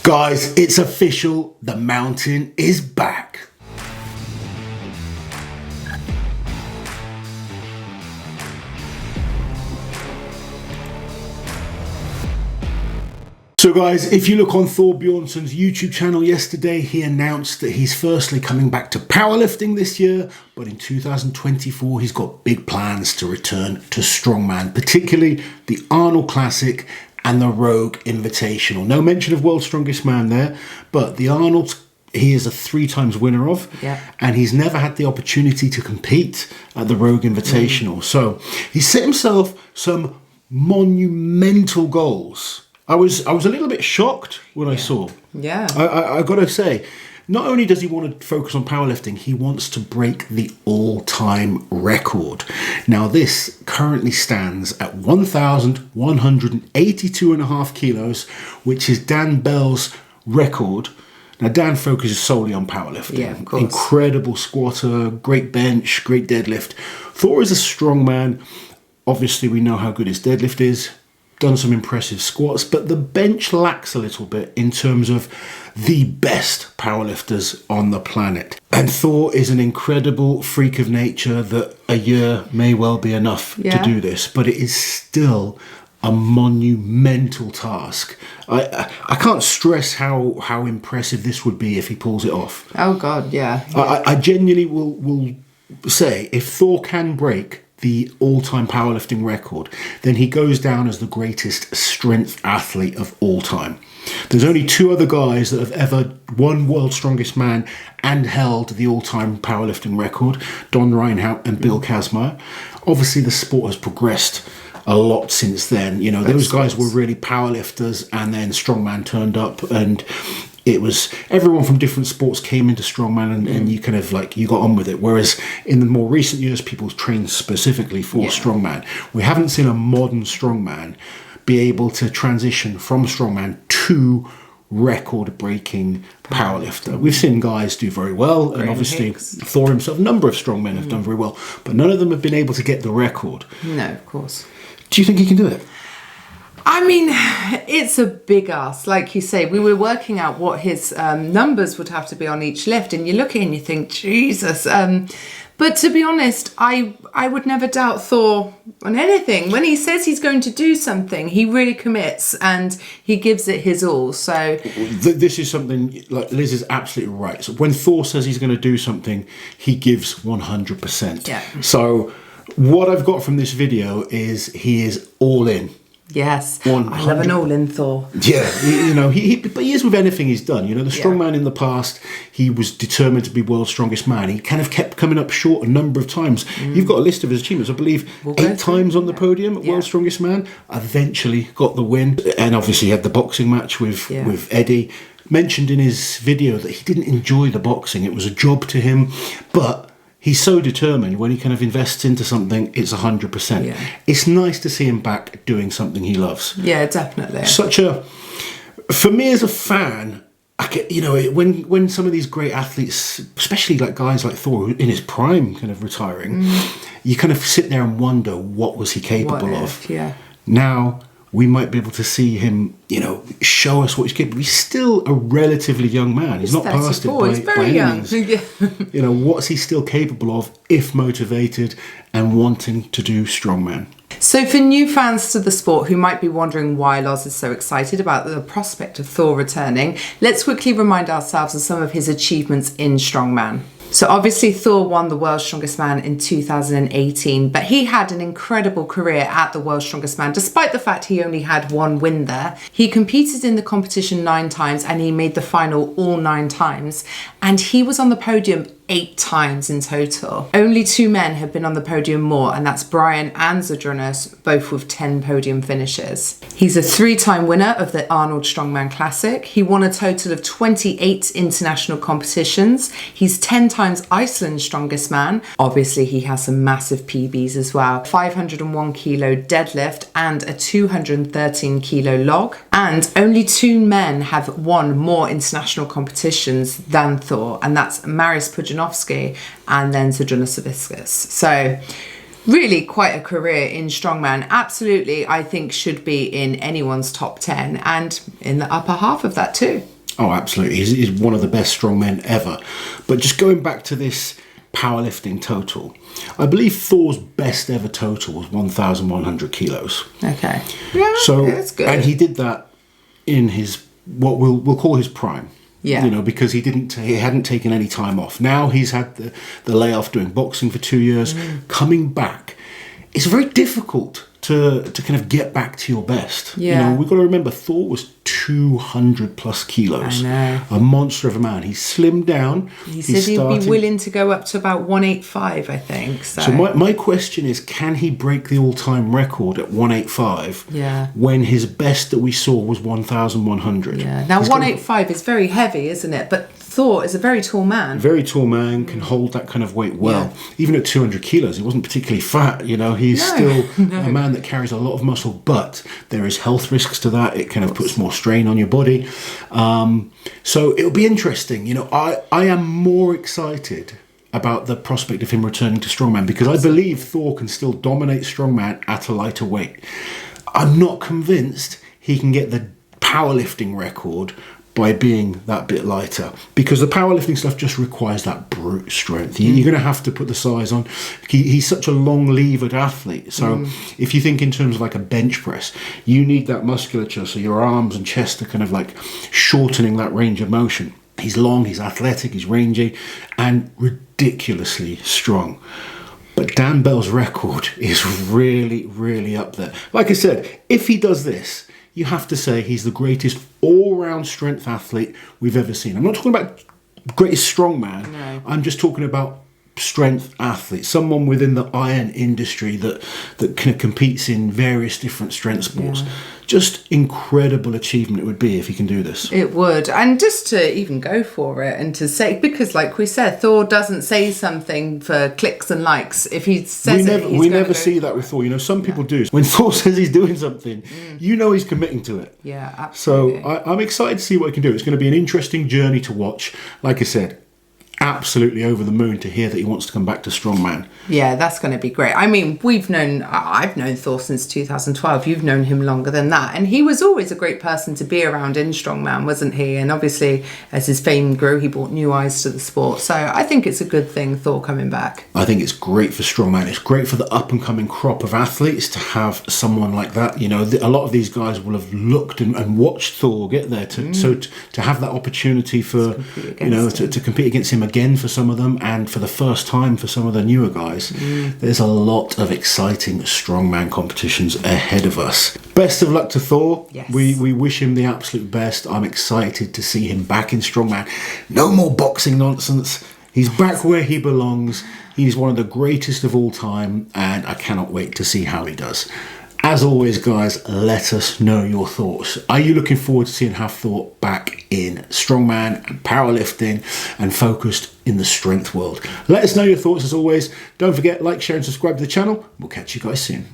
Guys, it's official, the mountain is back. So guys, if you look on Thor Björnsson's YouTube channel yesterday, he announced that he's firstly coming back to powerlifting this year, but in 2024 he's got big plans to return to Strongman, particularly the Arnold Classic and the Rogue Invitational. No mention of World's Strongest Man there, but the Arnold he is a 3 times winner of, and he's never had the opportunity to compete at the Rogue Invitational. So he set himself some monumental goals. I was a little bit shocked when I saw. I got to say, not only does he want to focus on powerlifting, he wants to break the all-time record. Now this currently stands at 1,182.5 kilos, which is Dan Bell's record. Now Dan focuses solely on powerlifting. Yeah, of course. Incredible squatter, great bench, great deadlift. Thor is a strong man. Obviously we know how good his deadlift is. Done some impressive squats, but the bench lacks a little bit in terms of the best powerlifters on the planet. And Thor is an incredible freak of nature that a year may well be enough to do this, but it is still a monumental task. I can't stress how impressive this would be if he pulls it off. Oh God, yeah. I genuinely will say, if Thor can break the all-time powerlifting record, then he goes down as the greatest strength athlete of all time. There's only 2 other guys that have ever won World's Strongest Man and held the all-time powerlifting record, Don Reinhardt and Bill Kazmaier. Obviously the sport has progressed a lot since then. You know, those guys were really powerlifters, and then Strongman turned up, and it was everyone from different sports came into Strongman, and you kind of like, you got on with it. Whereas in the more recent years, people trained specifically for Strongman. We haven't seen a modern Strongman be able to transition from Strongman to record-breaking powerlifter. We've seen guys do very well, and obviously Thor himself, a number of strongmen have done very well, but none of them have been able to get the record. No, of course. Do you think he can do it? I mean, it's a big ask. Like you say, we were working out what his numbers would have to be on each lift, and you look at it and you think, Jesus. But to be honest, I would never doubt Thor on anything. When he says he's going to do something, he really commits and he gives it his all. So this is something, like Liz is absolutely right. So when Thor says he's going to do something, he gives 100%. Yeah. So what I've got from this video is he is all in. Yes, 100. I love an all-in Thor. Yeah, you know, but he is with anything he's done. You know, the strongman in the past, he was determined to be world's strongest man. He kind of kept coming up short a number of times. You've got a list of his achievements. I believe 8 times on the podium at world's strongest man. Eventually got the win, and obviously he had the boxing match with Eddie. Mentioned in his video that he didn't enjoy the boxing. It was a job to him, but he's so determined. When he kind of invests into something, it's 100%. Yeah. It's nice to see him back doing something he loves. Yeah, definitely. For me as a fan, you know, when some of these great athletes, especially like guys like Thor, in his prime, kind of retiring, you kind of sit there and wonder, what was he capable of? Yeah. Now we might be able to see him, you know, show us what he's capable of. He's still a relatively young man. He's not past it by any means. You know, what's he still capable of if motivated and wanting to do strongman? So for new fans to the sport who might be wondering why Loz is so excited about the prospect of Thor returning, let's quickly remind ourselves of some of his achievements in strongman. So obviously Thor won the World's Strongest Man in 2018, but he had an incredible career at the World's Strongest Man, despite the fact he only had 1 win there. He competed in the competition 9 times and he made the final all 9 times, and he was on the podium 8 times in total. Only 2 men have been on the podium more, and that's Brian and Zydrunas, both with 10 podium finishes. He's a 3-time winner of the Arnold Strongman Classic. He won a total of 28 international competitions. He's 10 times Iceland's strongest man. Obviously, he has some massive PBs as well. 501 kilo deadlift and a 213 kilo log. And only 2 men have won more international competitions than Thor, and that's Marius Pudzianowski and then Zydrunas Savickas. So Really quite a career in strongman. Absolutely, I think should be in anyone's top 10 and in the upper half of that too. Oh, absolutely. He's one of the best strongmen ever. But just going back to this powerlifting total, I believe Thor's best ever total was 1,100 kilos. Okay. Yeah, so that's good. And he did that in his, what we'll call his prime. Yeah. You know, because he hadn't taken any time off. Now he's had the layoff doing boxing for 2 years. Coming back, it's very difficult to kind of get back to your best. Yeah. You know, we've got to remember Thor was 200 plus kilos. I know. A monster of a man. He slimmed down. He said he'd be willing to go up to about 185, I think. So my question is, can he break the all-time record at 185? Yeah. When his best that we saw was 1,100? Yeah. Now 185 is very heavy, isn't it? But Thor is a very tall man. Very tall man, can hold that kind of weight well. Yeah. Even at 200 kilos, he wasn't particularly fat. You know, he's still a man that carries a lot of muscle, but there is health risks to that. It kind of puts more strain on your body. So it'll be interesting. You know, I am more excited about the prospect of him returning to strongman because I believe Thor can still dominate strongman at a lighter weight. I'm not convinced he can get the powerlifting record by being that bit lighter, because the powerlifting stuff just requires that brute strength. You're going to have to put the size on. He's such a long levered athlete, so if you think in terms of like a bench press, you need that musculature, so your arms and chest are kind of like shortening that range of motion. He's long, he's athletic, he's rangy, and ridiculously strong. But Dan Bell's record is really, really up there. Like I said, if he does this, you have to say he's the greatest all-round strength athlete we've ever seen. I'm not talking about greatest strongman. No. I'm just talking about strength athlete, someone within the iron industry that kind of competes in various different strength sports. Yeah. Just incredible achievement it would be if he can do this. It would. And just to even go for it and to say, because like we said, Thor doesn't say something for clicks and likes. If he says we never see that with Thor. You know, some people do. When Thor says he's doing something, you know he's committing to it. Yeah, absolutely. So I'm excited to see what he can do. It's going to be an interesting journey to watch. Like I said, absolutely over the moon to hear that he wants to come back to strongman. Yeah, that's going to be great. I mean, I've known Thor since 2012. You've known him longer than that. And he was always a great person to be around in strongman, wasn't he? And obviously, as his fame grew, he brought new eyes to the sport. So I think it's a good thing, Thor coming back. I think it's great for strongman. It's great for the up-and-coming crop of athletes to have someone like that. You know, a lot of these guys will have looked and watched Thor get there. So to have that opportunity for, to compete against him again for some of them, and for the first time for some of the newer guys, there's a lot of exciting strongman competitions ahead of us. Best of luck to Thor. Yes. We wish him the absolute best. I'm excited to see him back in strongman. No more boxing nonsense. He's back where he belongs. He's one of the greatest of all time, and I cannot wait to see how he does. As always, guys, let us know your thoughts. Are you looking forward to seeing Hafþór back in strongman and powerlifting and focused in the strength world? Let us know your thoughts as always. Don't forget, like, share and subscribe to the channel. We'll catch you guys soon.